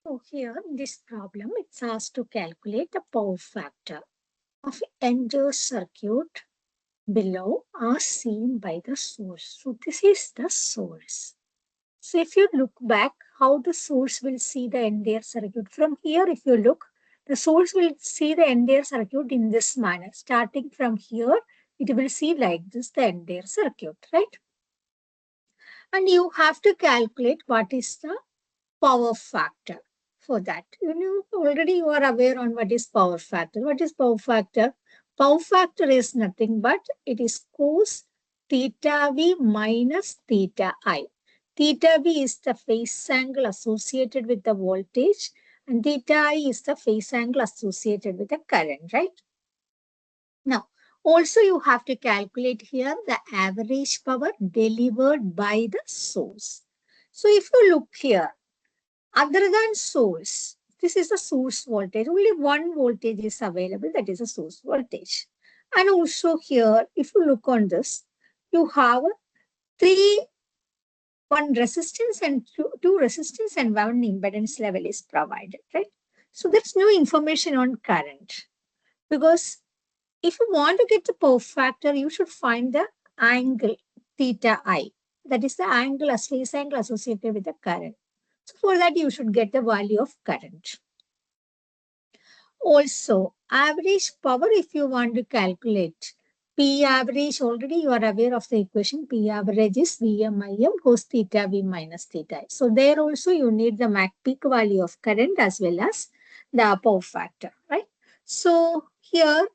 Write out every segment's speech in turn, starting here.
So here in this problem, it's asked to calculate the power factor of entire circuit below as seen by the source. So this is the source. So if you look back, how the source will see the entire circuit. From here, if you look, the source will see the entire circuit in this manner. Starting from here, it will see like this the entire circuit, right? And you have to calculate what is the power factor for that. Already you are aware on what is power factor. What is power factor? Power factor is nothing but it is cos theta v minus theta I. Theta v is the phase angle associated with the voltage and theta I is the phase angle associated with the current, right? Now, also you have to calculate here the average power delivered by the source. So if you look here, other than source, this is the source voltage. Only one voltage is available, that is a source voltage. And also here, if you look on this, you have one resistance and two resistance and one impedance level is provided, right? So there's no information on current because if you want to get the power factor, you should find the angle theta I. That is the angle as phase angle associated with the current. So for that, you should get the value of current. Also, average power, if you want to calculate, P average, already you are aware of the equation. P average is VMIM cos theta V minus theta I. So there also you need the MAC peak value of current as well as the power factor, right? So here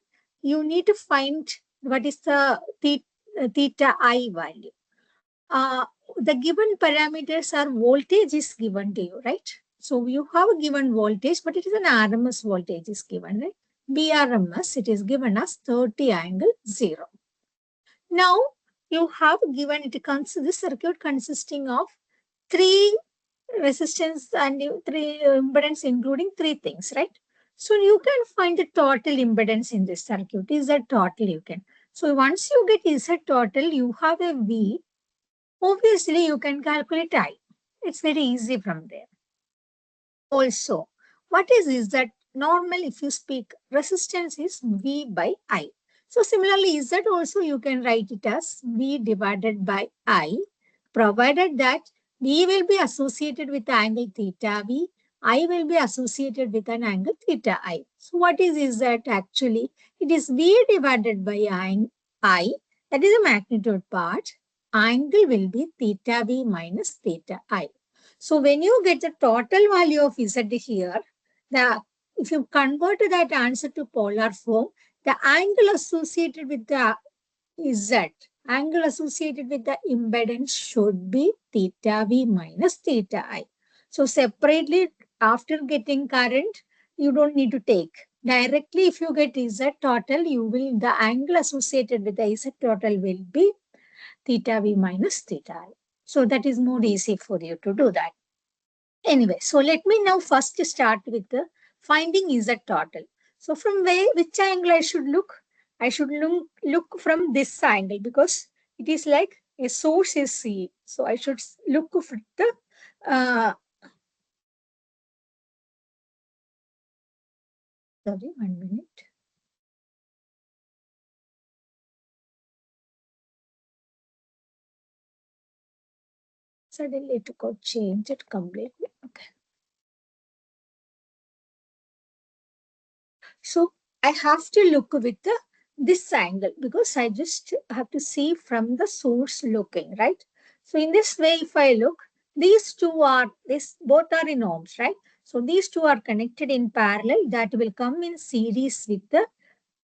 you need to find what is the theta I value. Uh, the given parameters are voltage is given to you, right? So you have a given voltage, but it is an RMS voltage is given, right? BRMS, it is given as 30 angle 0. Now, you have given this circuit consisting of three resistance and three impedance, including three things, right? So you can find the total impedance in this circuit. Is that total you can. So once you get Z total, you have a V. Obviously, you can calculate I. It's very easy from there. Also, what is that normal if you speak resistance is V by I. So similarly, Z also you can write it as V divided by I, provided that V will be associated with the angle theta V, I will be associated with an angle theta I. So what is that actually? It is V divided by I, that is the magnitude part. Angle will be theta V minus theta I. So when you get the total value of Z here, if you convert that answer to polar form, the angle associated with the Z, angle associated with the impedance should be theta V minus theta I. So separately, after getting current, you don't need to take. Directly, if you get Z total, the angle associated with the Z total will be theta V minus theta I. So that is more easy for you to do that. Anyway, so let me now first start with the finding Z total. So from which angle I should look? I should look from this angle because it is like a source is C. So I should look for the sorry, 1 minute. Suddenly it got changed completely. Okay. So I have to look with this angle because I just have to see from the source looking, right? So in this way, if I look, these both are in ohms, right? So these two are connected in parallel that will come in series with the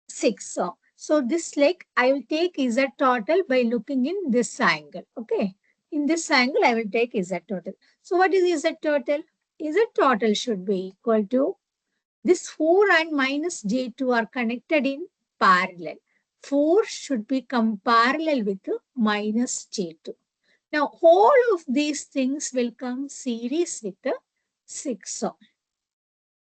6 ohm. So this I will take Z total by looking in this angle, okay? In this angle, I will take Z total. So what is Z total? Z total should be equal to this 4 and minus J2 are connected in parallel. 4 should become parallel with minus J2. Now, all of these things will come series with the 6 ohm.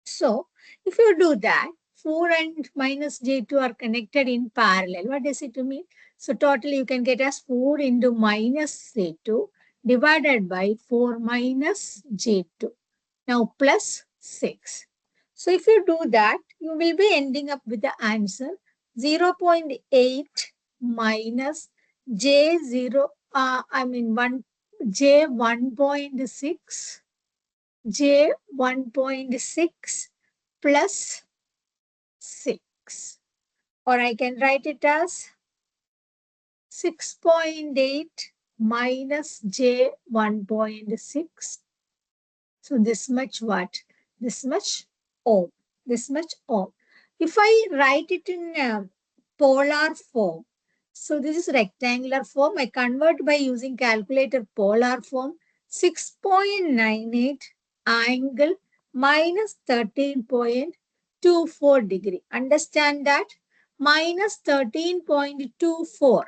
So, if you do that, 4 and minus J2 are connected in parallel. What does it mean? So, totally you can get as 4 into minus J2 divided by 4 minus J2. Now plus 6. So if you do that, you will be ending up with the answer 0.8 minus J0, J 1.6, J 1.6 plus 6. Or I can write it as 6.8 minus J 1.6. So this much what? This much ohm. This much ohm. If I write it in polar form, so this is rectangular form. I convert by using calculator polar form. 6.98 angle minus 13.24 degree. Understand that? Minus 13.24.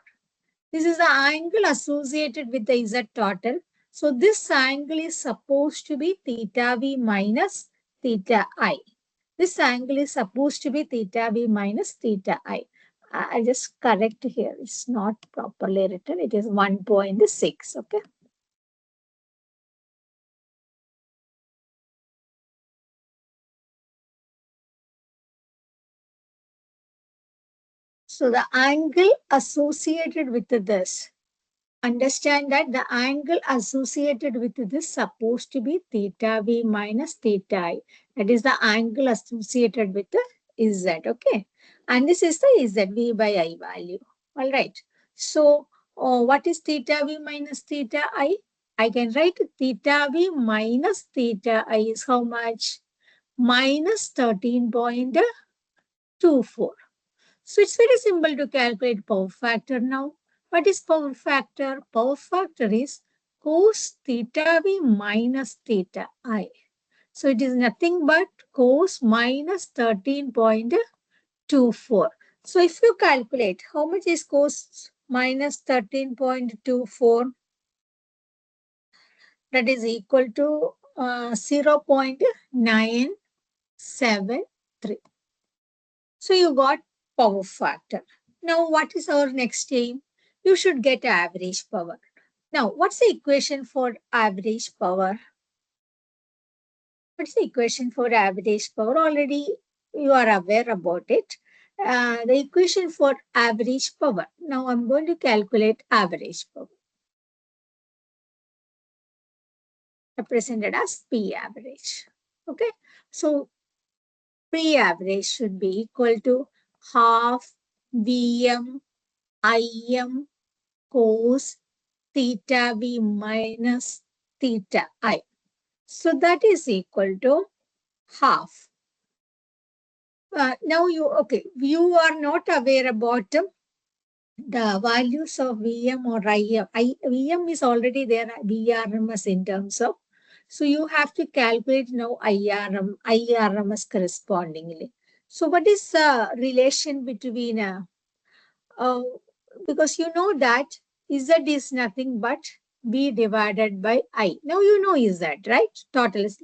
This is the angle associated with the Z total. So this angle is supposed to be theta V minus theta I. This angle is supposed to be theta V minus theta I. I'll just correct here. It's not properly written. It is 1.6. Okay. So the angle associated with this, understand that the angle associated with this is supposed to be theta V minus theta I. That is the angle associated with the Z, okay? And this is the Z, V by I value. All right. So what is theta V minus theta I? I can write theta V minus theta I is how much? Minus 13.24. So it's very simple to calculate power factor now. What is power factor? Power factor is cos theta V minus theta I. So it is nothing but cos minus 13.24. So if you calculate how much is cos minus 13.24, that is equal to 0.973. So you got power factor. Now what is our next aim? You should get average power. Now what's the equation for average power? What's the equation for average power? Already you are aware about it. The equation for average power. Now I'm going to calculate average power, represented as P average. Okay. So P average should be equal to half Vm Im cos theta V minus theta I. So that is equal to half. Now you are not aware about the values of Vm or Im. Vm is already there, Vrms in terms of. So you have to calculate now IRMS correspondingly. So what is the relation between uh, because you know that Z is nothing but V divided by I. Now you know Z, right? Total is.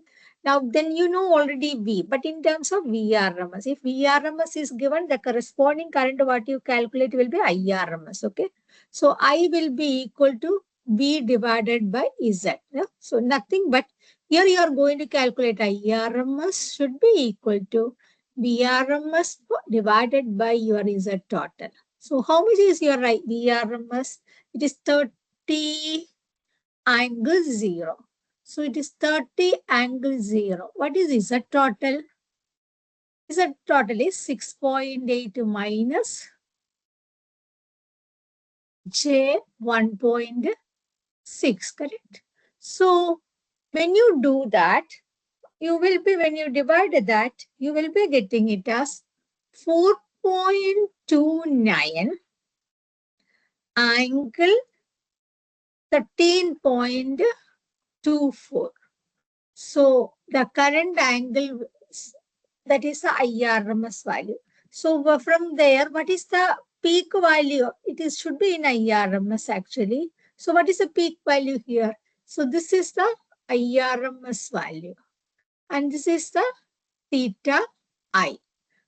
Now then you know already V, but in terms of VRMS, if VRMS is given, the corresponding current what you calculate will be IRMS, okay? So I will be equal to V divided by Z. Yeah? So nothing but here you are going to calculate IRMS should be equal to VRMS divided by your Z total. So how much is your VRMS? It is 30 angle 0. So it is 30 angle 0. What is Z total? Z total is 6.8 minus J 1.6, correct? So when you do that, you will be, when you divide that, you will be getting it as 4.29 angle 13.24. So the current angle, that is the IRMS value. So from there, what is the peak value? It is should be in IRMS actually. So what is the peak value here? So this is the IRMS value. And this is the theta I.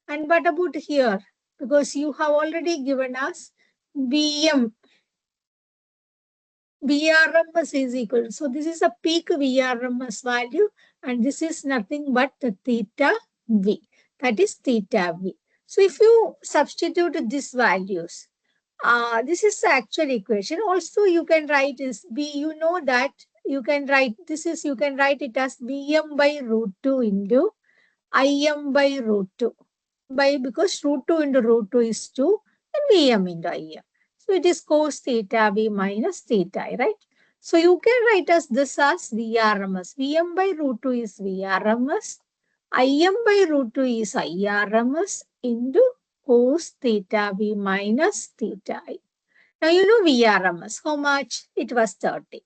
And what about here? Because you have already given us VM. VRMS is equal. So this is a peak VRMS value. and this is nothing but the theta V. That is theta V. So if you substitute these values, this is the actual equation. Also, you can write is B. You know that you can write this is you can write it as Vm by root 2 into Im by root 2. Because root 2 into root 2 is 2, then Vm into Im. So it is cos theta V minus theta I, right? So you can write as this as Vrms. Vm by root 2 is Vrms. Im by root 2 is Irms into cos theta V minus theta I. Now you know Vrms. How much? It was 30.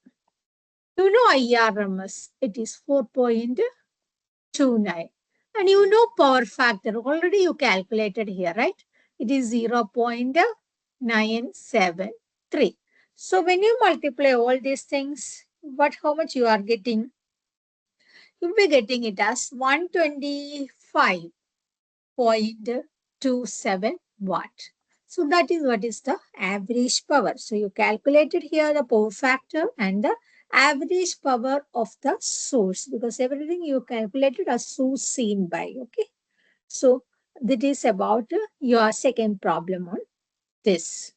You know Irms. It is 4.29. And you know power factor. Already you calculated here, right? It is 0.973. So when you multiply all these things, how much you are getting? You'll be getting it as 125.27 watt. So that is what is the average power. So you calculated here the power factor and the average power of the source, because everything you calculated as source seen by. Okay. So that is about your second problem on this.